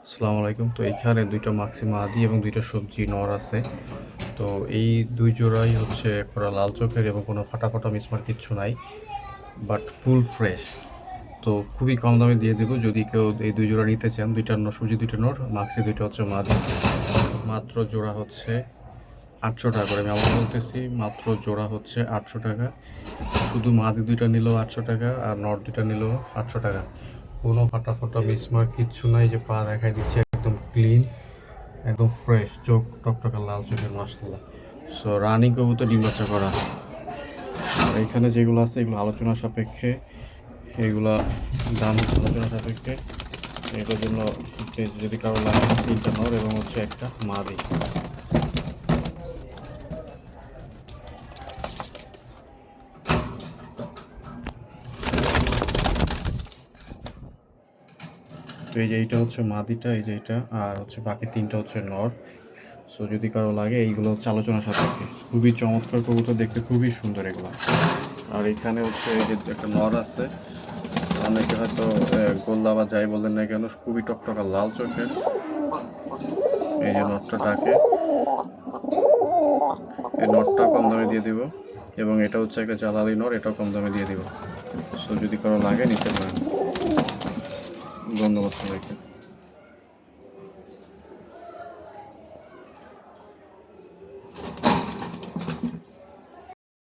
আসসালামু আলাইকুম। তো এখানে ২টা মাক্সি মাদি এবং ২টা সবজি নর আছে। তো এই ২ জোড়াই হচ্ছে পুরা লাল চোখের এবং কোনো ফাটা মিসমার্ক কিচ্ছু নাই। But full fresh. তো খুবই কম দামে দিয়ে দেব যদি কেউ এই ২ জোড়া নিতে চান। ২টা সবজি ২টা নর, মাক্সি ২টা হচ্ছে মাদি। মাত্র জোড়া হচ্ছে ৳৮০০ করে। আমি আবার বলতেছি মাত্র জোড়া হচ্ছে ৳৮০০। শুধু মাদি ২টা নিলেও ৳৮০০ আর নর ২টা নিলেও ৳৮০০। কোনো ফাটা মিসমার্ক কিচ্ছু নাই। যে পা দেখাই দিচ্ছে একদম ক্লিন, একদম ফ্রেশ, চোখ টকটকা লাল চোখের মাশাআল্লাহ। সো রানিং কবুতর ডিম বাচ্চা করা। আর এখানে যেগুলো আছে এগুলো আলোচনা সাপেক্ষে, এগুলা দাম আলোচনা সাপেক্ষে। এটার জন্য যদি কারো লাগে ৩টা নর এবং হচ্ছে একটা মাদি। তো এই যে এইটা হচ্ছে মাদিটা, এই যে এটা, আর হচ্ছে বাকি 3টা হচ্ছে নর। সো যদি কারো লাগে এইগুলো হচ্ছে আলোচনা সাপেক্ষে। খুবই চমৎকার কবুতর, দেখতে খুবই সুন্দর এগুলো। আর এখানে হচ্ছে এই যে একটা নর আছে, অনেকে হয়তো গোল্লা বা যাই বলেন না কেন, খুবই টকটকা লাল চোখের। এই যে নটটা ডাকে, এই নটটা কম দামে দিয়ে দিব এবং এটা হচ্ছে একটা জালালি নর, এটাও কম দামে দিয়ে দিব। সো যদি কারো লাগে নিতে পারেন। ধন্যবাদ সবাইকে।